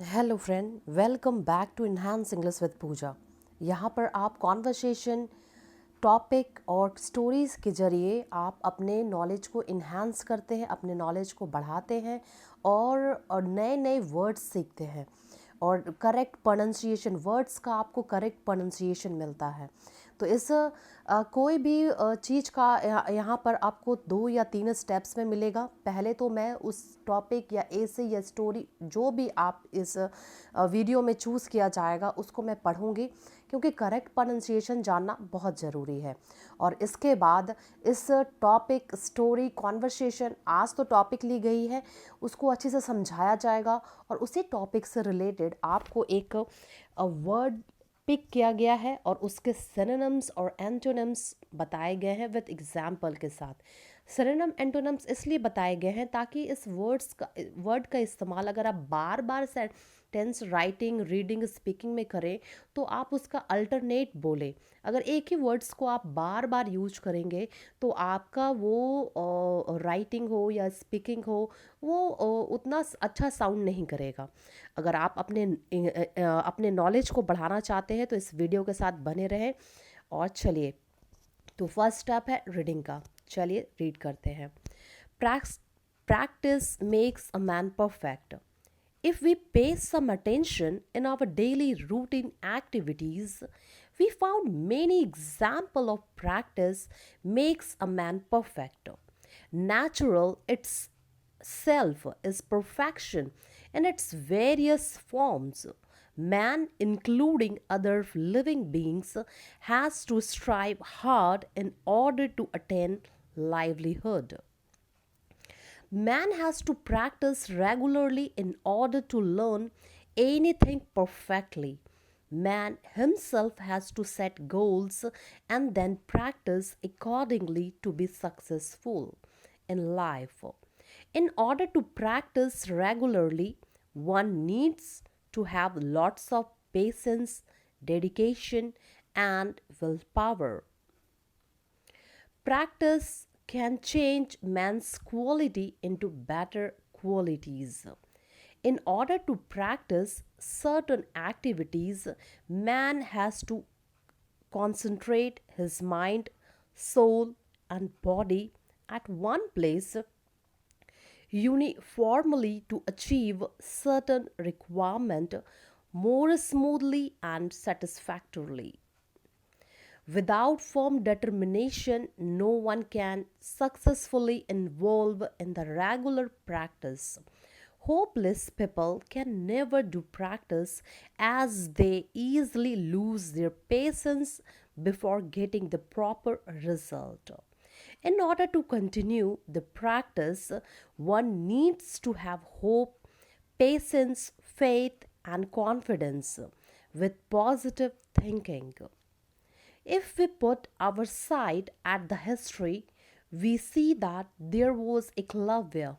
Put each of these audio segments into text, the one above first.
Hello friend, welcome back to enhance English with Pooja. यहाँ पर आप कॉन्वर्सेशन, टॉपिक और स्टोरीज़ के ज़रिए आप अपने नॉलेज को इन्हांस करते हैं, अपने नॉलेज को बढ़ाते हैं और नए नए वर्ड्स सीखते हैं और करेक्ट प्रोनाउंसिएशन वर्ड्स का आपको करेक्ट प्रोनाउंसिएशन मिलता है। तो इस कोई भी चीज़ का यहाँ पर आपको 2 या 3 स्टेप्स में मिलेगा। पहले तो मैं उस टॉपिक या ऐसे या स्टोरी जो भी आप इस वीडियो में चूज़ किया जाएगा उसको मैं पढ़ूंगी, क्योंकि करेक्ट प्रोनाउंसिएशन जानना बहुत ज़रूरी है। और इसके बाद इस टॉपिक, स्टोरी, कॉन्वर्सेशन, आज तो टॉपिक ली गई है, उसको अच्छे से समझाया जाएगा और उसी टॉपिक से रिलेटेड आपको एक वर्ड पिक किया गया है और उसके सिनोनिम्स और एंटोनिम्स बताए गए हैं विद एग्जाम्पल के साथ। सिनोनिम एंटोनिम्स इसलिए बताए गए हैं ताकि इस वर्ड का इस्तेमाल अगर आप बार बार सेंटेंस राइटिंग, रीडिंग, स्पीकिंग में करें तो आप उसका अल्टरनेट बोलें। अगर एक ही वर्ड्स को आप बार बार यूज करेंगे तो आपका वो राइटिंग हो या स्पीकिंग हो वो उतना अच्छा साउंड नहीं करेगा। अगर आप अपने नॉलेज को बढ़ाना चाहते हैं तो इस वीडियो के साथ बने रहें। और चलिए, तो फर्स्ट स्टेप है रीडिंग का। चलिए रीड करते हैं। Practice makes a man perfect. If we pay some attention in our daily routine activities, we found many example of practice makes a man perfect. Natural itself is perfection in its various forms. Man, including other living beings, has to strive hard in order to attain livelihood. Man has to practice regularly in order to learn anything perfectly. Man himself has to set goals and then practice accordingly to be successful in life. In order to practice regularly, one needs to have lots of patience, dedication, and willpower. Practice can change man's quality into better qualities. In order to practice certain activities, man has to concentrate his mind, soul, and body at one place uniformly to achieve certain requirement more smoothly and satisfactorily. Without firm determination, no one can successfully involve in the regular practice. Hopeless people can never do practice as they easily lose their patience before getting the proper result. In order to continue the practice, one needs to have hope, patience, faith, and confidence with positive thinking. If we put our sight at the history, we see that there was Eklavya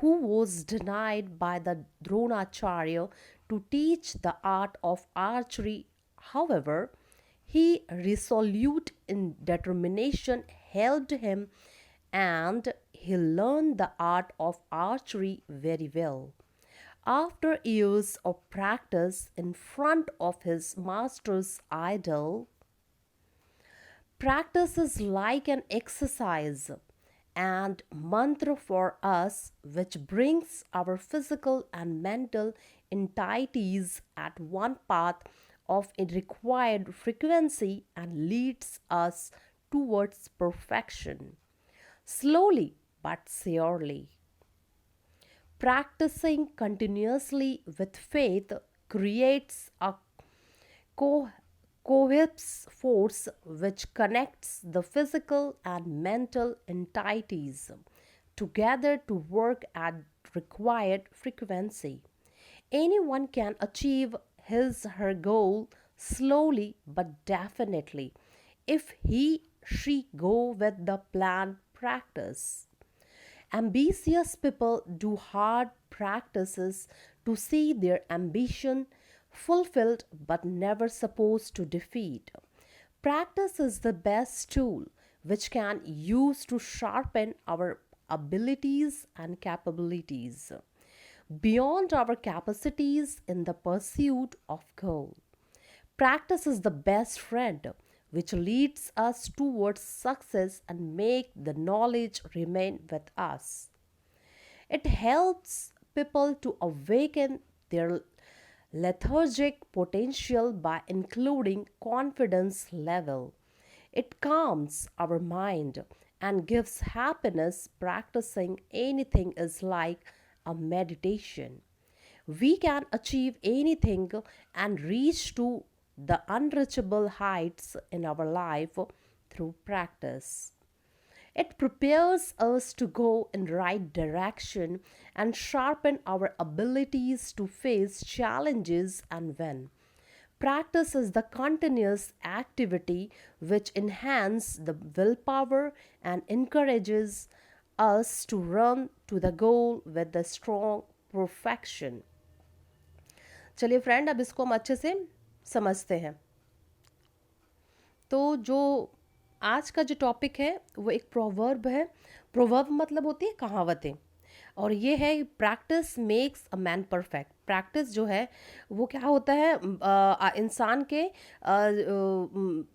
who was denied by the Dronacharya to teach the art of archery. However, he resolute in determination helped him and he learned the art of archery very well. After years of practice in front of his master's idol, practice is like an exercise and mantra for us, which brings our physical and mental entities at one path of a required frequency and leads us towards perfection. Slowly but surely. Practicing continuously with faith creates a co- cohesive force which connects the physical and mental entities together to work at required frequency. Anyone can achieve his her goal slowly but definitely if she go with the planned practice. Ambitious people do hard practices to see their ambition fulfilled but never supposed to defeat. Practice is the best tool which can use to sharpen our abilities and capabilities. beyond our capacities in the pursuit of goal. Practice is the best friend which leads us towards success and make the knowledge remain with us. It helps people to awaken their lethargic potential by including confidence level. It calms our mind and gives happiness. Practicing anything is like a meditation. We can achieve anything and reach to the unreachable heights in our life through practice. It prepares us to go in right direction and sharpen our abilities to face challenges and win. Practice is the continuous activity which enhances the willpower and encourages us to run to the goal with the strong perfection. चलिए friend, अब इसको हम अच्छे से समझते हैं। तो जो आज का जो टॉपिक है वो एक प्रोवर्ब है। प्रोवर्ब मतलब होती है कहावतें, और ये है practice makes a man perfect. Practice जो है वो क्या होता है,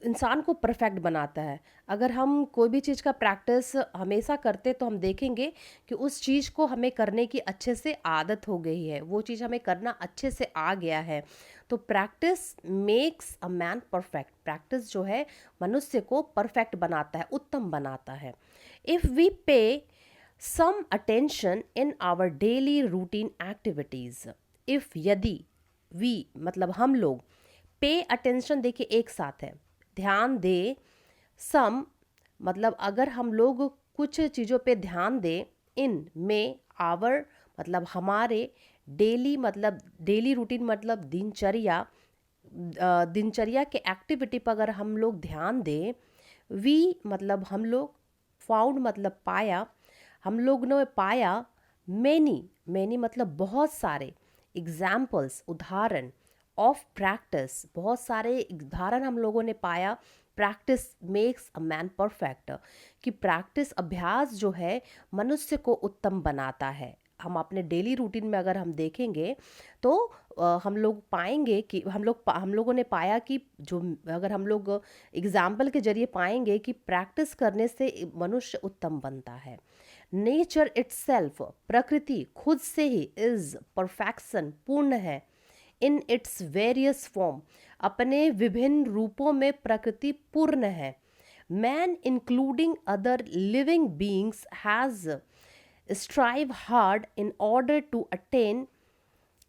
इंसान को परफेक्ट बनाता है। अगर हम कोई भी चीज़ का प्रैक्टिस हमेशा करते तो हम देखेंगे कि उस चीज़ को हमें करने की अच्छे से आदत हो गई है, वो चीज़ हमें करना अच्छे से आ गया है। तो practice makes a man perfect. Practice जो है मनुष्य को परफेक्ट बनाता है, उत्तम बनाता है। इफ़ वी पे some attention in our daily routine activities, if यदि we मतलब हम लोग, pay attention देखिए एक साथ है, ध्यान दे, some मतलब अगर हम लोग कुछ चीज़ों पे ध्यान दें, in में our मतलब हमारे, डेली मतलब डेली रूटीन मतलब दिनचर्या, दिनचर्या के एक्टिविटी पर अगर हम लोग ध्यान दें, वी मतलब हम लोग, फाउंड मतलब पाया, हम लोग ने पाया, मैनी मैनी मतलब बहुत सारे, एग्जाम्पल्स उदाहरण, ऑफ प्रैक्टिस बहुत सारे उदाहरण हम लोगों ने पाया। Practice makes a man perfect, कि प्रैक्टिस अभ्यास जो है मनुष्य को उत्तम बनाता है। हम अपने डेली रूटीन में अगर हम देखेंगे तो हम लोग पाएंगे कि हम लोगों ने पाया कि जो, अगर हम लोग एग्जाम्पल के जरिए पाएंगे कि प्रैक्टिस करने से मनुष्य उत्तम बनता है। नेचर इट्सेल्फ प्रकृति खुद से ही इज परफेक्शन पूर्ण है। इन इट्स वेरियस फॉर्म अपने विभिन्न रूपों में प्रकृति पूर्ण है। Man including other living beings has strive hard in order to attain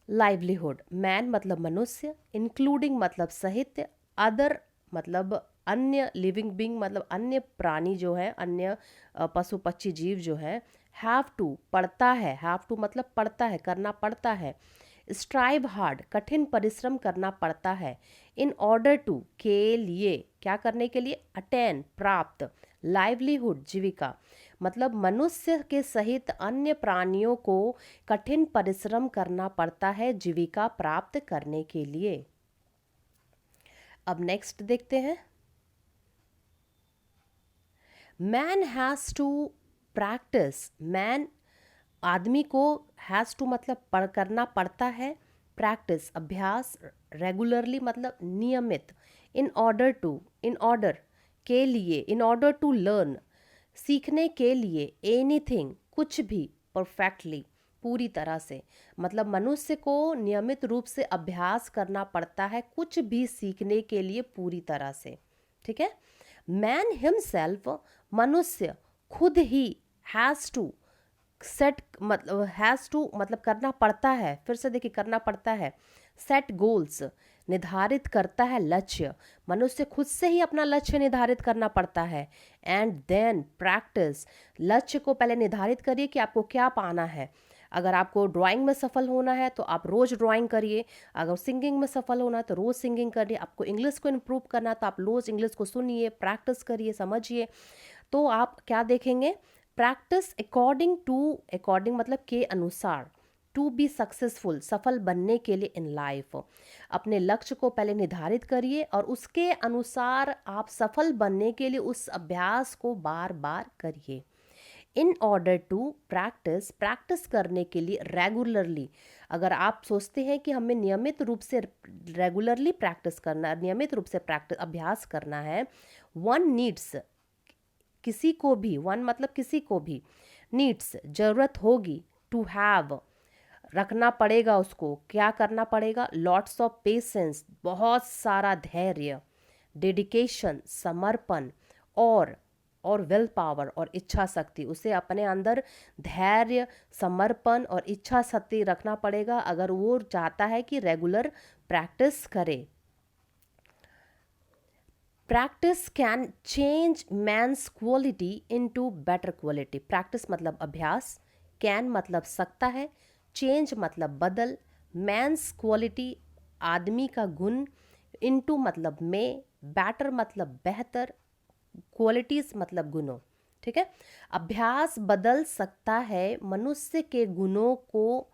livelihood. Man मतलब मनुष्य, इंक्लूडिंग मतलब सहित, अदर मतलब अन्य, लिविंग बींग मतलब अन्य प्राणी जो है, अन्य पशु पक्षी जीव जो है, हैव टू पड़ता है, हैव टू मतलब पड़ता है, करना पड़ता है, स्ट्राइव हार्ड कठिन परिश्रम करना पड़ता है, इन ऑर्डर टू के लिए, क्या करने के लिए, अटेन प्राप्त, लाइवलीहुड जीविका मतलब मनुष्य के सहित अन्य प्राणियों को कठिन परिश्रम करना पड़ता है जीविका प्राप्त करने के लिए। अब नेक्स्ट देखते हैं। Man has to practice, man आदमी को, हैज़ टू मतलब करना पड़ता है, प्रैक्टिस अभ्यास, रेगुलरली मतलब नियमित, in order to in order के लिए, इन ऑर्डर टू लर्न सीखने के लिए, एनीथिंग कुछ भी, परफेक्टली पूरी तरह से, मतलब मनुष्य को नियमित रूप से अभ्यास करना पड़ता है कुछ भी सीखने के लिए पूरी तरह से। ठीक है। मैन हिमसेल्फ मनुष्य खुद ही, हैज़ टू सेट मतलब हैज़ टू मतलब करना पड़ता है, फिर से देखिए करना पड़ता है, सेट गोल्स निर्धारित करता है लक्ष्य, मनुष्य खुद से ही अपना लक्ष्य निर्धारित करना पड़ता है। एंड देन प्रैक्टिस, लक्ष्य को पहले निर्धारित करिए कि आपको क्या पाना है। अगर आपको ड्राइंग में सफल होना है तो आप रोज़ ड्राइंग करिए, अगर सिंगिंग में सफल होना है तो रोज़ सिंगिंग करिए, आपको इंग्लिश को इम्प्रूव करना है तो आप रोज़ इंग्लिश को सुनिए, प्रैक्टिस करिए, समझिए। तो आप क्या देखेंगे, प्रैक्टिस अकॉर्डिंग टू, अकॉर्डिंग मतलब के अनुसार, टू बी सक्सेसफुल सफल बनने के लिए इन लाइफ, अपने लक्ष्य को पहले निर्धारित करिए और उसके अनुसार आप सफल बनने के लिए उस अभ्यास को बार बार करिए। In order to practice, practice करने के लिए रेगुलरली, अगर आप सोचते हैं कि हमें नियमित रूप से रेगुलरली प्रैक्टिस करना, नियमित रूप से प्रैक्टिस अभ्यास करना है, वन नीड्स, किसी को भी, वन मतलब किसी को भी, नीड्स जरूरत होगी, टू हैव रखना पड़ेगा, उसको क्या करना पड़ेगा, लॉट्स ऑफ पेशेंस बहुत सारा धैर्य, डेडिकेशन समर्पण, और विल पावर और इच्छा शक्ति, उसे अपने अंदर धैर्य समर्पण और इच्छा शक्ति रखना पड़ेगा अगर वो चाहता है कि रेगुलर प्रैक्टिस करे। Practice can change man's quality into better quality, practice मतलब अभ्यास, कैन मतलब सकता है, चेंज मतलब बदल, मैंस क्वालिटी आदमी का गुण, इनटू मतलब में, बेटर मतलब बेहतर, क्वालिटीज मतलब गुणों, ठीक है। अभ्यास बदल सकता है मनुष्य के गुणों को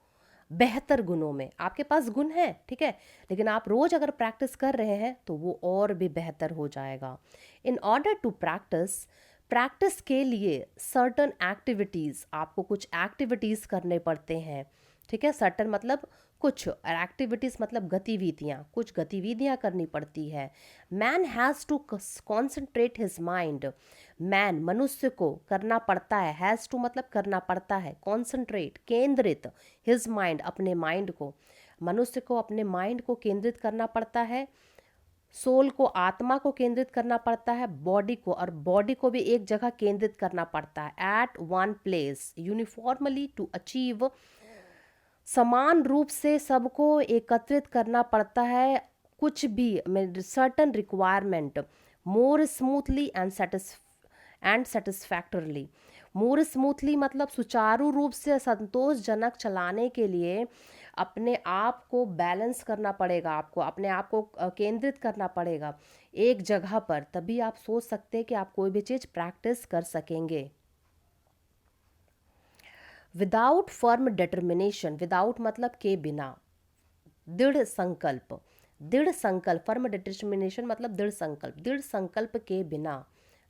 बेहतर गुणों में। आपके पास गुण है, ठीक है, लेकिन आप रोज अगर प्रैक्टिस कर रहे हैं तो वो और भी बेहतर हो जाएगा। In order to practice, practice के लिए सर्टन एक्टिविटीज, आपको कुछ एक्टिविटीज करने पड़ते हैं, ठीक है। सर्टन मतलब कुछ, एक्टिविटीज मतलब गतिविधियाँ, कुछ गतिविधियाँ करनी पड़ती है। Man has to concentrate his mind, man मनुष्य को करना पड़ता है, हैज़ टू मतलब करना पड़ता है, कॉन्सेंट्रेट केंद्रित, हिज माइंड अपने माइंड को, मनुष्य को अपने माइंड को केंद्रित करना पड़ता है, सोल को आत्मा को केंद्रित करना पड़ता है, बॉडी को, और बॉडी को भी एक जगह केंद्रित करना पड़ता है, at one place uniformly to achieve, समान रूप से सबको एकत्रित करना पड़ता है, कुछ भी certain requirement, more smoothly and satisfactorily, more smoothly मतलब सुचारू रूप से संतोषजनक चलाने के लिए अपने आप को बैलेंस करना पड़ेगा, आपको अपने आप को केंद्रित करना पड़ेगा एक जगह पर, तभी आप सोच सकते हैं कि आप कोई भी चीज़ प्रैक्टिस कर सकेंगे। विदाउट फर्म डिटर्मिनेशन, विदाउट मतलब के बिना, दृढ़ संकल्प, दृढ़ संकल्प, फर्म डिटर्मिनेशन मतलब दृढ़ संकल्प, दृढ़ संकल्प के बिना,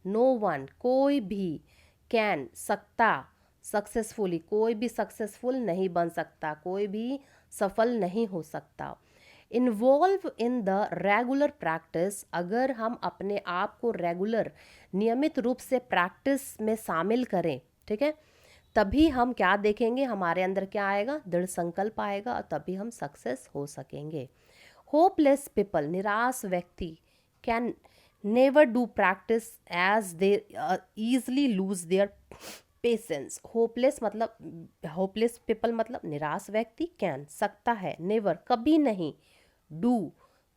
नो वन कोई भी, कैन सकता, सक्सेसफुली कोई भी सक्सेसफुल नहीं बन सकता, कोई भी सफल नहीं हो सकता। Involve in the regular practice, अगर हम अपने आप को रेगुलर नियमित रूप से प्रैक्टिस में शामिल करें, ठीक है, तभी हम क्या देखेंगे, हमारे अंदर क्या आएगा, दृढ़ संकल्प आएगा, और तभी हम सक्सेस हो सकेंगे। होपलेस पीपल, निराश व्यक्ति, can never do practice as they easily lose their patience. Hopeless मतलब, होपलेस पीपल मतलब निराश व्यक्ति, कैन सकता है, नेवर कभी नहीं, डू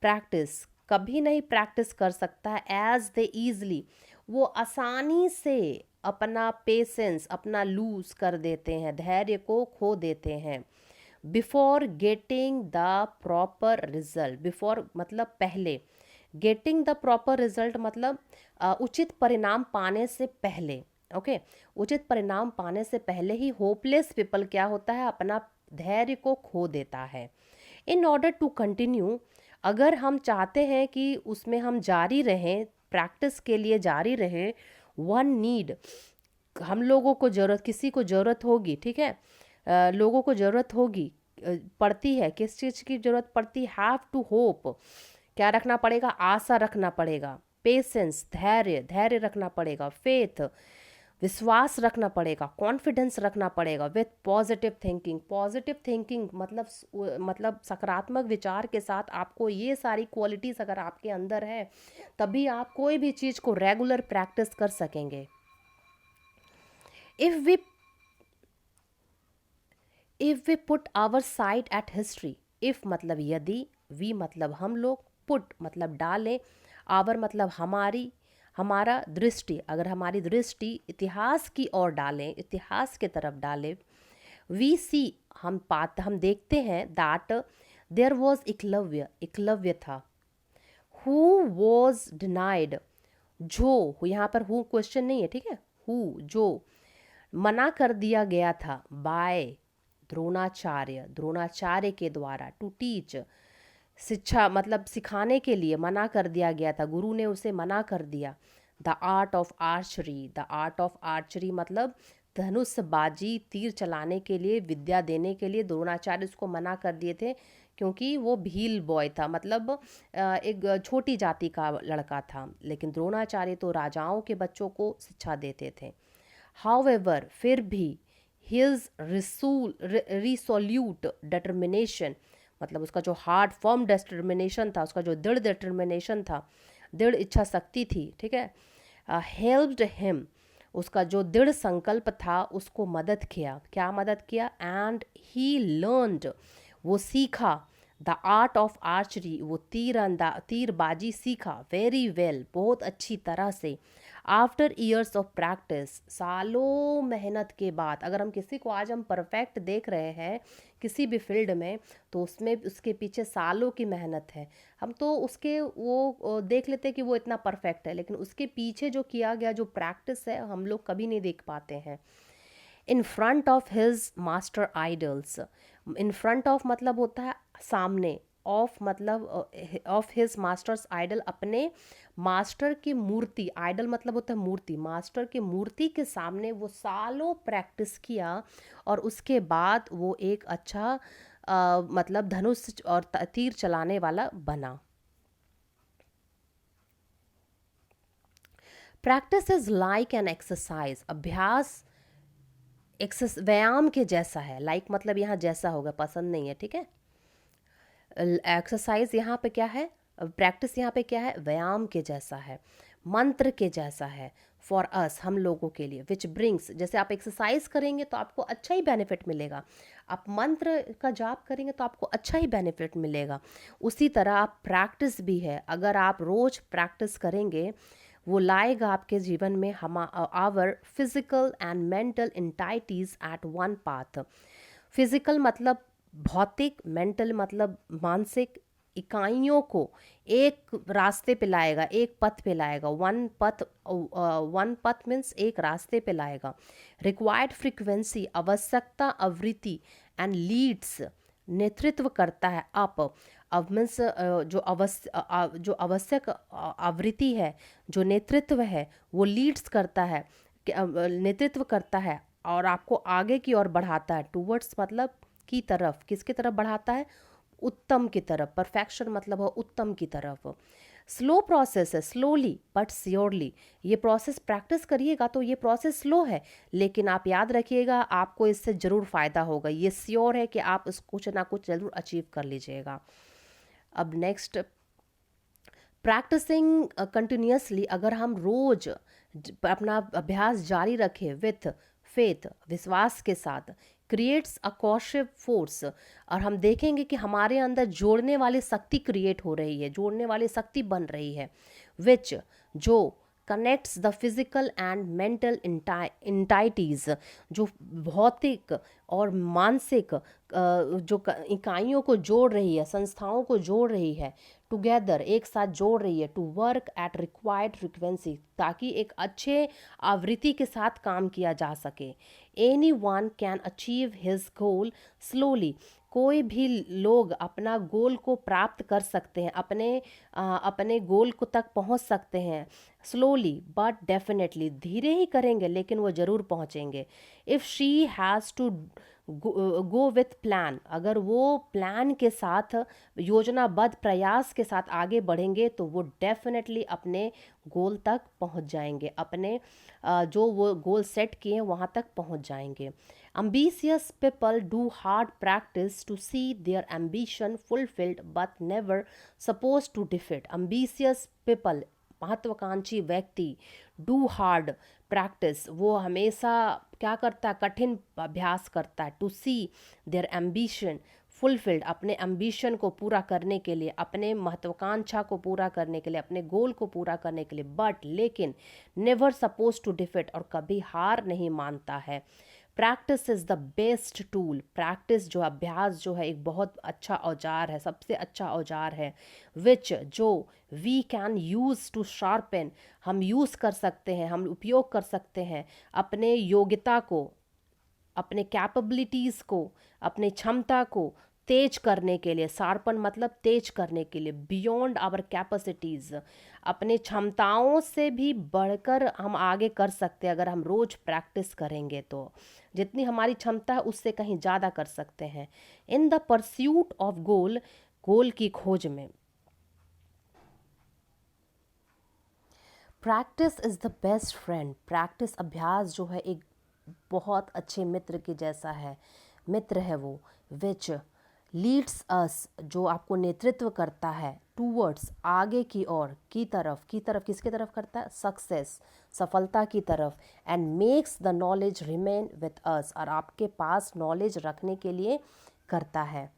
प्रैक्टिस कभी नहीं प्रैक्टिस कर सकता है, एज दे ईजली वो आसानी से अपना पेशेंस अपना लूज कर देते हैं, धैर्य को खो देते हैं। Before getting the proper result, before मतलब पहले, गेटिंग द प्रॉपर रिजल्ट मतलब उचित परिणाम पाने से पहले, ओके, उचित परिणाम पाने से पहले ही होपलेस पीपल क्या होता है, अपना धैर्य को खो देता है। इन ऑर्डर टू कंटिन्यू, अगर हम चाहते हैं कि उसमें हम जारी रहें, प्रैक्टिस के लिए जारी रहें, वन नीड, हम लोगों को ज़रूरत, किसी को ज़रूरत होगी, ठीक है, लोगों को ज़रूरत होगी, पड़ती है, किस चीज़ की ज़रूरत पड़ती, हैव टू होप, क्या रखना पड़ेगा, आशा रखना पड़ेगा, पेशेंस धैर्य, धैर्य रखना पड़ेगा, फेथ विश्वास रखना पड़ेगा, कॉन्फिडेंस रखना पड़ेगा, with positive thinking, positive thinking मतलब सकारात्मक विचार के साथ आपको ये सारी क्वालिटीज़ अगर आपके अंदर है, तभी आप कोई भी चीज़ को रेगुलर प्रैक्टिस कर सकेंगे। If we put our sight at history, if मतलब यदि, वी मतलब हम लोग, पुट मतलब डालें, आवर मतलब हमारी, हमारा दृष्टि, अगर हमारी दृष्टि इतिहास की ओर डालें, इतिहास की तरफ डालें, वी सी हम देखते हैं, that there was Eklavya, Eklavya था, हु वॉज डिनाइड, जो, यहाँ पर हु क्वेश्चन नहीं है, ठीक है, हु जो मना कर दिया गया था, बाय द्रोणाचार्य, द्रोणाचार्य के द्वारा, टू टीच शिक्षा मतलब सिखाने के लिए मना कर दिया गया था, गुरु ने उसे मना कर दिया। The art of archery, the art of archery मतलब धनुष बाजी तीर चलाने के लिए, विद्या देने के लिए द्रोणाचार्य उसको मना कर दिए थे, क्योंकि वो भील बॉय था, मतलब एक छोटी जाति का लड़का था। लेकिन द्रोणाचार्य तो राजाओं के बच्चों को शिक्षा देते थे। हाउएवर, फिर भी हिज रिसोल्यूट डिटर्मिनेशन, मतलब उसका जो हार्ड फर्म डिटर्मिनेशन था, उसका जो दृढ़ डिटर्मिनेशन था, दृढ़ इच्छा शक्ति थी, ठीक है, हेल्प्ड हिम, उसका जो दृढ़ संकल्प था उसको मदद किया। क्या मदद किया? एंड ही लर्नड, वो सीखा, द आर्ट ऑफ आर्चरी, वो तीरबाजी सीखा, वेरी वेल, बहुत अच्छी तरह से। आफ्टर ईयर्स ऑफ प्रैक्टिस, सालों मेहनत के बाद। अगर हम किसी को आज हम परफेक्ट देख रहे हैं किसी भी फील्ड में, तो उसमें उसके पीछे सालों की मेहनत है। हम तो उसके वो देख लेते हैं कि वो इतना परफेक्ट है, लेकिन उसके पीछे जो किया गया जो प्रैक्टिस है हम लोग कभी नहीं देख पाते हैं। In front of his master idols, in front of मतलब होता है सामने, ऑफ मतलब ऑफ हिज मास्टर्स आइडल, अपने मास्टर की मूर्ति, आइडल मतलब होता है मूर्ति, मास्टर की मूर्ति के सामने वो सालों प्रैक्टिस किया, और उसके बाद वो एक अच्छा मतलब धनुष और तीर चलाने वाला बना। Practice is like an exercise, अभ्यास व्यायाम के जैसा है। लाइक मतलब यहाँ जैसा होगा, पसंद नहीं है, ठीक है। एक्सरसाइज यहाँ पे क्या है, प्रैक्टिस यहाँ पे क्या है, व्यायाम के जैसा है, मंत्र के जैसा है, फॉर अस, हम लोगों के लिए, विच ब्रिंग्स, जैसे आप एक्सरसाइज करेंगे तो आपको अच्छा ही बेनिफिट मिलेगा, आप मंत्र का जाप करेंगे तो आपको अच्छा ही बेनिफिट मिलेगा। उसी तरह आप प्रैक्टिस भी है, अगर आप रोज प्रैक्टिस करेंगे वो लाएगा आपके जीवन में हम our physical and mental entities at one path. Physical मतलब भौतिक, मेंटल मतलब मानसिक इकाइयों को एक रास्ते पे लाएगा, एक पथ पे लाएगा। वन पथ मीन्स एक रास्ते पे लाएगा। रिक्वायर्ड फ्रीक्वेंसी, आवश्यकता आवृत्ति, एंड लीड्स, नेतृत्व करता है अप। अब मीन्स जो आवश्यक आवृत्ति है, जो नेतृत्व है, वो लीड्स करता है, नेतृत्व करता है और आपको आगे की ओर बढ़ाता है। टूवर्ड्स मतलब की तरफ, किसकी तरफ बढ़ाता है? उत्तम की तरफ। परफेक्शन मतलब है उत्तम की तरफ। स्लो प्रोसेस है, स्लोली बट श्योरली। ये प्रोसेस प्रैक्टिस करिएगा तो ये प्रोसेस स्लो है, लेकिन आप याद रखिएगा आपको इससे ज़रूर फ़ायदा होगा। ये श्योर है कि आप इस कुछ ना कुछ ज़रूर अचीव कर लीजिएगा। अब नेक्स्ट, प्रैक्टिसिंग कंटिन्यूसली, अगर हम रोज अपना अभ्यास जारी रखें विथ फेथ, विश्वास के साथ, क्रिएट्स अ कॉशिव फोर्स, और हम देखेंगे कि हमारे अंदर जोड़ने वाली शक्ति क्रिएट हो रही है, जोड़ने वाली शक्ति बन रही है, विच जो connects the physical and mental entities, जो भौतिक और मानसिक जो इकाइयों को जोड़ रही है, संस्थाओं को जोड़ रही है, टुगेदर एक साथ जोड़ रही है, to work at required frequency, ताकि एक अच्छे आवृत्ति के साथ काम किया जा सके। Any one can achieve his goal slowly, कोई भी लोग अपना गोल को प्राप्त कर सकते हैं, अपने गोल को तक पहुंच सकते हैं स्लोली बट डेफिनेटली, धीरे ही करेंगे लेकिन वो ज़रूर पहुंचेंगे। If she has to go with plan, अगर वो प्लान के साथ, योजनाबद्ध प्रयास के साथ आगे बढ़ेंगे तो वो डेफिनेटली अपने गोल तक पहुंच जाएंगे, अपने जो वो गोल सेट किए हैं वहाँ तक पहुंच जाएंगे। Ambitious people do hard practice to see their ambition fulfilled but never supposed to defeat. Ambitious people, महत्वाकांक्षी व्यक्ति, डू हार्ड प्रैक्टिस, वो हमेशा क्या करता है? कठिन अभ्यास करता है। To see their ambition fulfilled, अपने एम्बिशन को पूरा करने के लिए, अपने महत्वाकांक्षा को पूरा करने के लिए, अपने गोल को पूरा करने के लिए, बट लेकिन नेवर सपोज टू डिफीट, और कभी हार नहीं मानता है। Practice is the best tool, practice जो अभ्यास जो है एक बहुत अच्छा औजार है, सबसे अच्छा औजार है। विच जो we can use to sharpen, हम यूज़ कर सकते हैं, हम उपयोग कर सकते हैं अपने योग्यता को, अपने कैपेबिलिटीज़ को, अपने क्षमता को, तेज करने के लिए, शार्पन मतलब तेज करने के लिए, बियॉन्ड आवर कैपेसिटीज़, अपने क्षमताओं से भी बढ़कर हम आगे कर सकते हैं अगर हम रोज़ प्रैक्टिस करेंगे तो। जितनी हमारी क्षमता है उससे कहीं ज़्यादा कर सकते हैं। In the pursuit of goal, goal की खोज में। Practice is the best friend, practice अभ्यास जो है एक बहुत अच्छे मित्र के जैसा है, मित्र है वो। विच लीड्स अस, जो आपको नेतृत्व करता है, टूवर्ड्स, आगे की ओर, की तरफ किसके तरफ करता है, सक्सेस, सफलता की तरफ, and makes the knowledge remain with us, और आपके पास नॉलेज रखने के लिए करता है।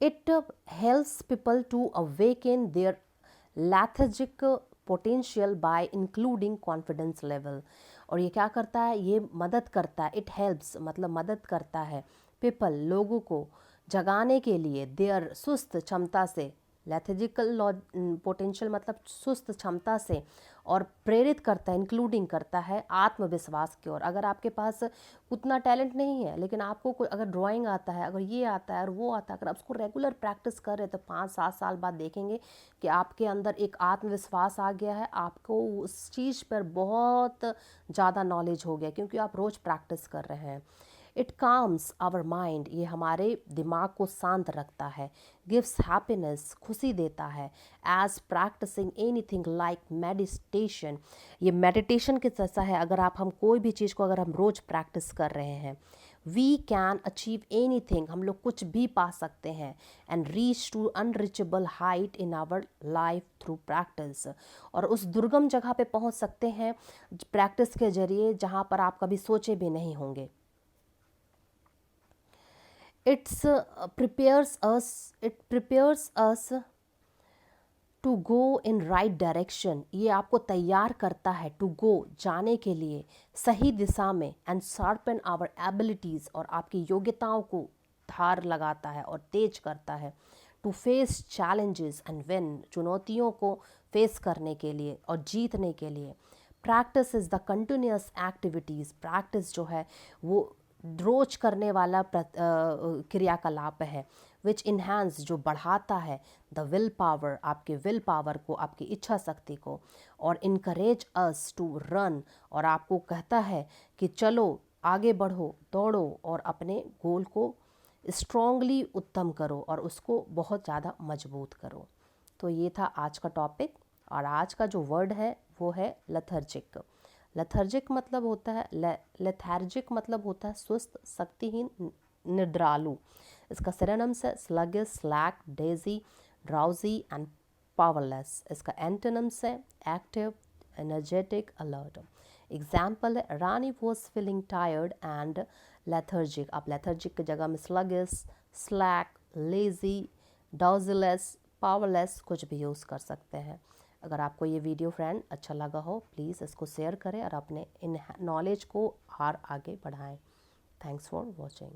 It helps people to awaken their lethargic potential by including confidence level। और ये क्या करता है, ये मदद करता है, इट हेल्प्स मतलब मदद करता है, पीपल लोगों को जगाने के लिए, देयर सुस्त क्षमता से, लेथेजिकल पोटेंशियल मतलब सुस्त क्षमता से, और प्रेरित करता है, इंक्लूडिंग करता है आत्मविश्वास की ओर। अगर आपके पास उतना टैलेंट नहीं है लेकिन आपको कोई अगर ड्राइंग आता है, अगर ये आता है और वो आता है, अगर आप उसको रेगुलर प्रैक्टिस कर रहे हैं तो 5-7 साल बाद देखेंगे कि आपके अंदर एक आत्मविश्वास आ गया है, आपको उस चीज़ पर बहुत ज़्यादा नॉलेज हो गया क्योंकि आप रोज़ प्रैक्टिस कर रहे हैं। इट काम्स आवर माइंड, ये हमारे दिमाग को शांत रखता है। गिव्स हैप्पीनेस, खुशी देता है। As practicing anything like meditation, ये मेडिटेशन के जैसा है। अगर हम कोई भी चीज़ को अगर हम रोज़ प्रैक्टिस कर रहे हैं, वी कैन अचीव एनीथिंग, हम लोग कुछ भी पा सकते हैं, and reach to unreachable height in our life through practice, और उस दुर्गम जगह पे पहुंच सकते हैं प्रैक्टिस के जरिए जहां पर आप कभी सोचे भी नहीं होंगे। it prepares us to go in right direction, ये आपको तैयार करता है टू गो, जाने के लिए, सही दिशा में, एंड शार्पन आवर एबिलिटीज़, और आपकी योग्यताओं को धार लगाता है और तेज करता है, to face challenges and win, चुनौतियों को फेस करने के लिए और जीतने के लिए। Practice is the continuous activities, practice जो है वो रोज करने वाला क्रियाकलाप है। विच इन्हांस, जो बढ़ाता है, द विल पावर, आपके विल पावर को, आपकी इच्छा शक्ति को, और इनकरेज अस टू रन, और आपको कहता है कि चलो आगे बढ़ो, दौड़ो और अपने गोल को स्ट्रॉन्गली उत्तम करो और उसको बहुत ज़्यादा मजबूत करो। तो ये था आज का टॉपिक, और आज का जो वर्ड है वो है लेथर्जिक। लेथर्जिक मतलब होता है लेथार्जिक मतलब होता है सुस्त, शक्तिहीन, निद्रालु। इसका सिनोनिम्स है sluggish, slack, lazy, drowsy and powerless. इसका एंटोनिम्स है एक्टिव, एनर्जेटिक, अलर्ट। एग्जाम्पल है Rani was feeling tired and lethargic. आप लेथर्जिक की जगह में sluggish, slack, lazy, drowsy less, powerless कुछ भी यूज़ कर सकते हैं। अगर आपको ये वीडियो फ्रेंड अच्छा लगा हो, प्लीज़ इसको शेयर करें और अपने इन नॉलेज को और आगे बढ़ाएं। Thanks for watching.